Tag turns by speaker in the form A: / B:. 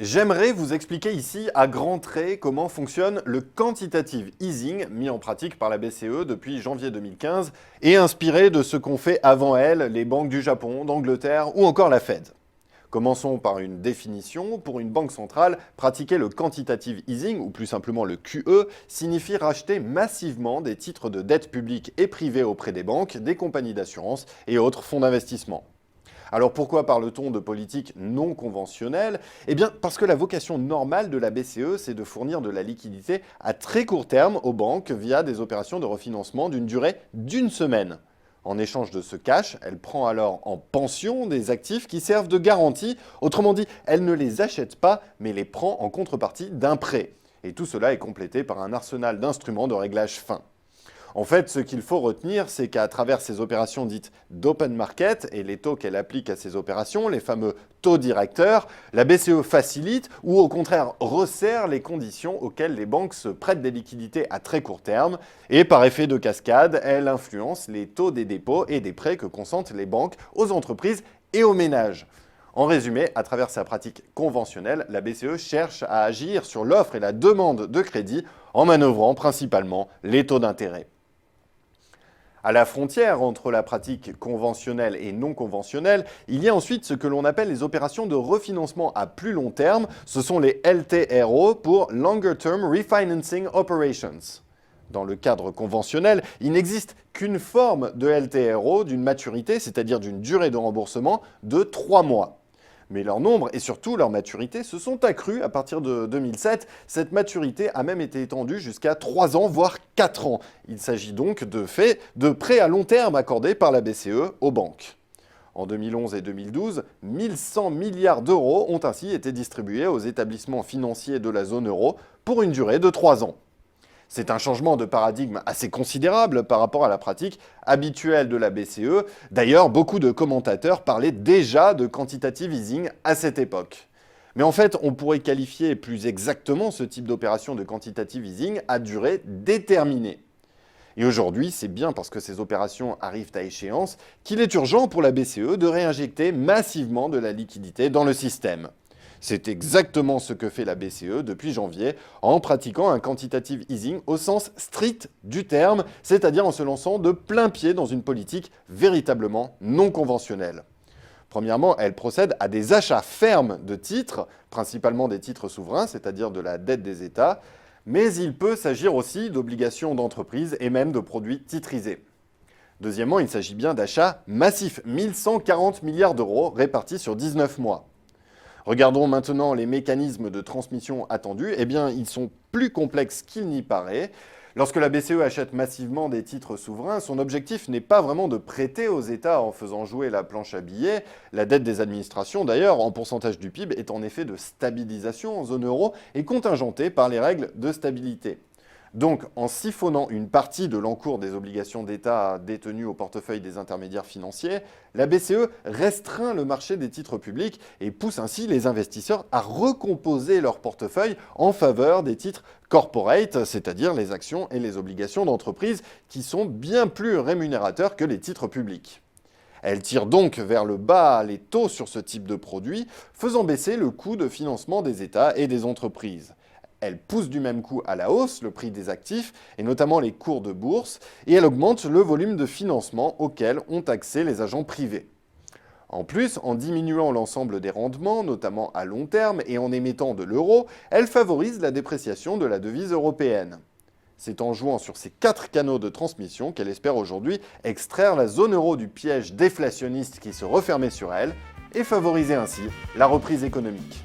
A: J'aimerais vous expliquer ici à grands traits comment fonctionne le quantitative easing mis en pratique par la BCE depuis janvier 2015 et inspiré de ce qu'ont fait avant elle les banques du Japon, d'Angleterre ou encore la Fed. Commençons par une définition. Pour une banque centrale, pratiquer le quantitative easing, ou plus simplement le QE, signifie racheter massivement des titres de dette publique et privée auprès des banques, des compagnies d'assurance et autres fonds d'investissement. Alors pourquoi parle-t-on de politique non conventionnelle? Eh bien parce que la vocation normale de la BCE, c'est de fournir de la liquidité à très court terme aux banques via des opérations de refinancement d'une durée d'une semaine. En échange de ce cash, elle prend alors en pension des actifs qui servent de garantie. Autrement dit, elle ne les achète pas, mais les prend en contrepartie d'un prêt. Et tout cela est complété par un arsenal d'instruments de réglage fin. En fait, ce qu'il faut retenir, c'est qu'à travers ces opérations dites d'open market et les taux qu'elle applique à ces opérations, les fameux taux directeurs, la BCE facilite ou au contraire resserre les conditions auxquelles les banques se prêtent des liquidités à très court terme et par effet de cascade, elle influence les taux des dépôts et des prêts que consentent les banques aux entreprises et aux ménages. En résumé, à travers sa pratique conventionnelle, la BCE cherche à agir sur l'offre et la demande de crédit en manœuvrant principalement les taux d'intérêt. À la frontière entre la pratique conventionnelle et non conventionnelle, il y a ensuite ce que l'on appelle les opérations de refinancement à plus long terme. Ce sont les LTRO pour Longer Term Refinancing Operations. Dans le cadre conventionnel, il n'existe qu'une forme de LTRO d'une maturité, c'est-à-dire d'une durée de remboursement de 3 mois. Mais leur nombre et surtout leur maturité se sont accrus à partir de 2007. Cette maturité a même été étendue jusqu'à 3 ans, voire 4 ans. Il s'agit donc de prêts à long terme accordés par la BCE aux banques. En 2011 et 2012, 1100 milliards d'euros ont ainsi été distribués aux établissements financiers de la zone euro pour une durée de 3 ans. C'est un changement de paradigme assez considérable par rapport à la pratique habituelle de la BCE. D'ailleurs, beaucoup de commentateurs parlaient déjà de quantitative easing à cette époque. Mais en fait, on pourrait qualifier plus exactement ce type d'opération de quantitative easing à durée déterminée. Et aujourd'hui, c'est bien parce que ces opérations arrivent à échéance qu'il est urgent pour la BCE de réinjecter massivement de la liquidité dans le système. C'est exactement ce que fait la BCE depuis janvier en pratiquant un quantitative easing au sens strict du terme, c'est-à-dire en se lançant de plein pied dans une politique véritablement non conventionnelle. Premièrement, elle procède à des achats fermes de titres, principalement des titres souverains, c'est-à-dire de la dette des États, mais il peut s'agir aussi d'obligations d'entreprise et même de produits titrisés. Deuxièmement, il s'agit bien d'achats massifs, 1140 milliards d'euros répartis sur 19 mois. Regardons maintenant les mécanismes de transmission attendus. Eh bien, ils sont plus complexes qu'il n'y paraît. Lorsque la BCE achète massivement des titres souverains, son objectif n'est pas vraiment de prêter aux États en faisant jouer la planche à billets. La dette des administrations, d'ailleurs, en pourcentage du PIB, est en effet de stabilisation en zone euro et contingentée par les règles de stabilité. Donc, en siphonnant une partie de l'encours des obligations d'État détenues au portefeuille des intermédiaires financiers, la BCE restreint le marché des titres publics et pousse ainsi les investisseurs à recomposer leur portefeuille en faveur des titres corporate, c'est-à-dire les actions et les obligations d'entreprise qui sont bien plus rémunérateurs que les titres publics. Elle tire donc vers le bas les taux sur ce type de produit, faisant baisser le coût de financement des États et des entreprises. Elle pousse du même coup à la hausse le prix des actifs, et notamment les cours de bourse, et elle augmente le volume de financement auquel ont accès les agents privés. En plus, en diminuant l'ensemble des rendements, notamment à long terme, et en émettant de l'euro, elle favorise la dépréciation de la devise européenne. C'est en jouant sur ces 4 canaux de transmission qu'elle espère aujourd'hui extraire la zone euro du piège déflationniste qui se refermait sur elle, et favoriser ainsi la reprise économique.